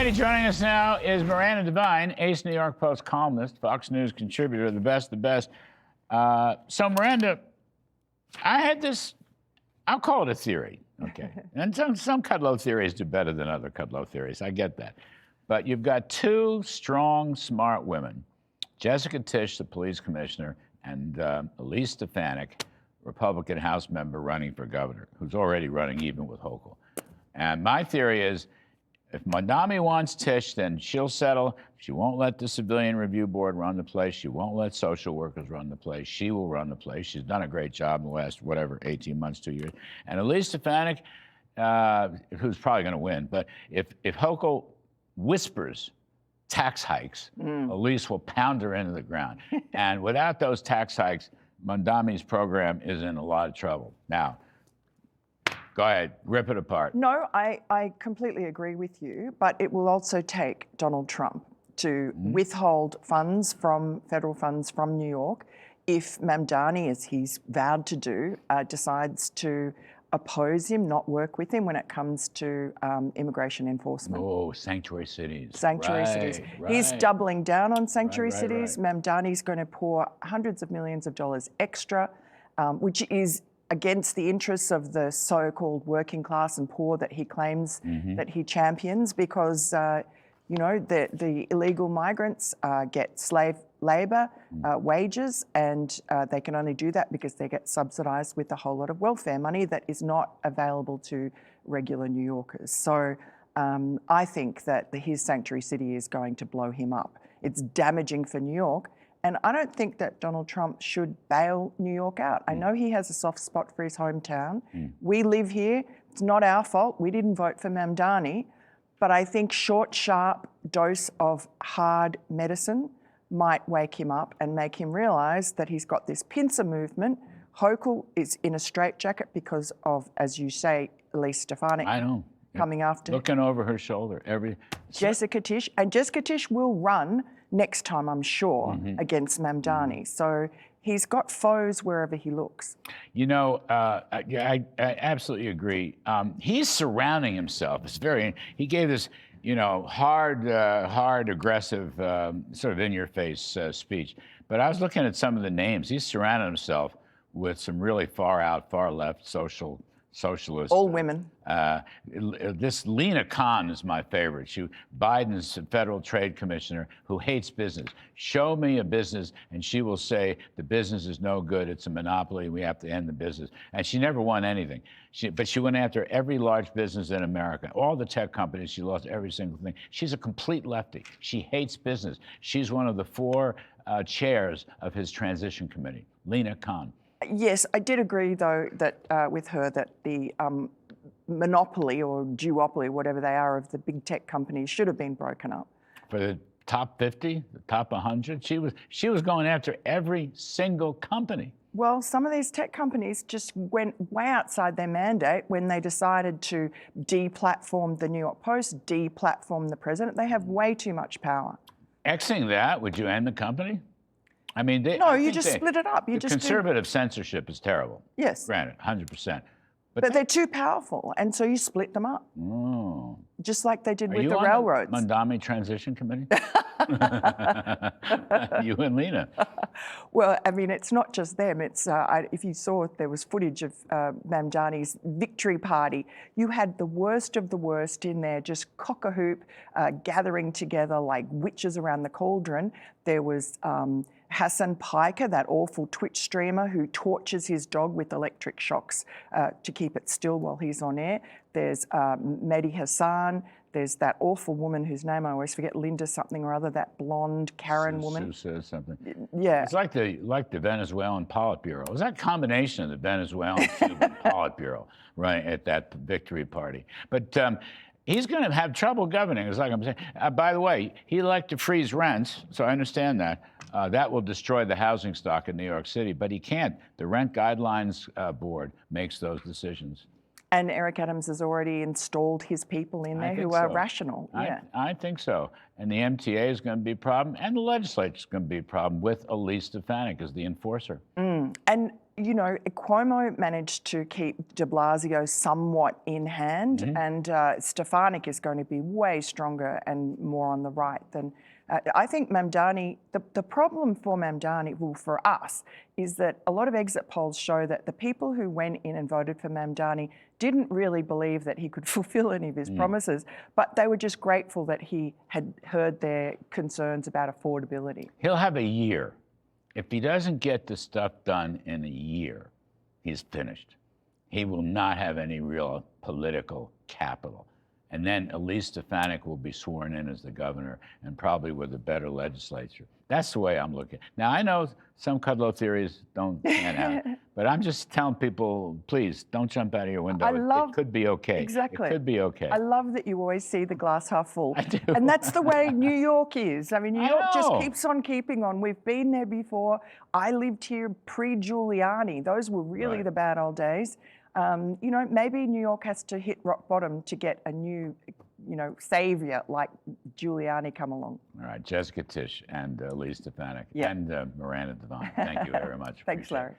righty, joining us now is Miranda Devine, ace New York Post columnist, Fox News contributor, the best. So Miranda, I had this, I'll call it a theory, okay? And some Kudlow theories do better than other Kudlow theories, I get that. But you've got two strong, smart women, Jessica Tisch, the police commissioner, and Elise Stefanik, Republican House member running for governor, who's already running even with Hochul. And my theory is, if Mamdani wants Tisch, then she'll settle. She won't let the Civilian Review Board run the place. She won't let social workers run the place. She will run the place. She's done a great job in the last, 18 months, 2 years. And Elise Stefanik, who's probably going to win, but if Hochul whispers tax hikes, Elise will pound her into the ground. And without those tax hikes, Mamdani's program is in a lot of trouble. Now, go ahead, rip it apart. No, I completely agree with you, but it will also take Donald Trump to withhold funds federal funds from New York if Mamdani, as he's vowed to do, decides to oppose him, not work with him when it comes to immigration enforcement. Oh, sanctuary cities. Sanctuary cities. Right. He's doubling down on sanctuary Right. cities. Mamdani's going to pour hundreds of millions of dollars extra, which is against the interests of the so-called working class and poor that he claims that he champions, because the illegal migrants get slave labor wages, and they can only do that because they get subsidized with a whole lot of welfare money that is not available to regular New Yorkers. So I think that his sanctuary city is going to blow him up. It's damaging for New York. And I don't think that Donald Trump should bail New York out. I know he has a soft spot for his hometown. We live here. It's not our fault. We didn't vote for Mamdani. But I think short, sharp dose of hard medicine might wake him up and make him realize that he's got this pincer movement. Hochul is in a straitjacket because of, as you say, Elise Stefanik. I know. Coming after. Looking over her shoulder. Jessica Tisch. And Jessica Tisch will run next time, I'm sure, against Mamdani. So he's got foes wherever he looks. You know, I absolutely agree. He's surrounding himself. He gave this, hard, aggressive, sort of in-your-face speech. But I was looking at some of the names. He's surrounded himself with some really far out, far left socialists. All women. This Lena Khan is my favorite. Biden's federal trade commissioner who hates business. Show me a business, and she will say the business is no good. It's a monopoly. We have to end the business. And she never won anything. But she went after every large business in America. All the tech companies, she lost every single thing. She's a complete lefty. She hates business. She's one of the four chairs of his transition committee, Lena Khan. Yes, I did agree, though, that with her that the monopoly or duopoly, whatever they are, of the big tech companies should have been broken up. For the top 50, the top 100, she was going after every single company. Well, some of these tech companies just went way outside their mandate when they decided to deplatform the New York Post, deplatform the president. They have way too much power. Xing that, would you end the company? I mean, you just split it up. Conservative censorship is terrible. Yes. Granted, 100%. But they're too powerful, and so you split them up. Oh. Just like they did with the railroads. railroads. Are you on the Mamdani Transition Committee? You and Lena. Well, I mean, it's not just them. It's if you saw, there was footage of Mamdani's victory party. You had the worst of the worst in there, just cock-a-hoop, gathering together like witches around the cauldron. There was Hassan Piker, that awful Twitch streamer who tortures his dog with electric shocks to keep it still while he's on air. There's Mehdi Hassan. There's that awful woman whose name I always forget, Linda something or other, that blonde Karen woman. Sue says something. Yeah. It's like the Venezuelan Politburo. It was that combination of the Venezuelan Cuban Politburo, right, at that victory party. But he's going to have trouble governing, it's like I'm saying. By the way, he'd like to freeze rents, so I understand that. That will destroy the housing stock in New York City, but he can't. The Rent Guidelines Board makes those decisions. And Eric Adams has already installed his people in there who are rational. Yeah. I think so. And the MTA is going to be a problem, and the legislature is going to be a problem with Elise Stefanik as the enforcer. And, you know, Cuomo managed to keep de Blasio somewhat in hand, and Stefanik is going to be way stronger and more on the right than. I think Mamdani, the problem for Mamdani, well, for us, is that a lot of exit polls show that the people who went in and voted for Mamdani didn't really believe that he could fulfill any of his promises, but they were just grateful that he had heard their concerns about affordability. He'll have a year. If he doesn't get the stuff done in a year, he's finished. He will not have any real political capital. And then Elise Stefanik will be sworn in as the governor, and probably with a better legislature. That's the way I'm looking. Now, I know some Kudlow theories don't pan out, but I'm just telling people, please, don't jump out of your window. It could be okay. Exactly. It could be okay. I love that you always see the glass half full. I do. And that's the way New York is. I mean, New York just know. keeps on keeping on. We've been there before. I lived here pre-Giuliani. Those were really the bad old days. You know, maybe New York has to hit rock bottom to get a new, you know, savior like Giuliani come along. All right, Jessica Tisch and Elise Stefanik and Miranda Devine. Thank you very much. Thanks, Appreciate it. Larry.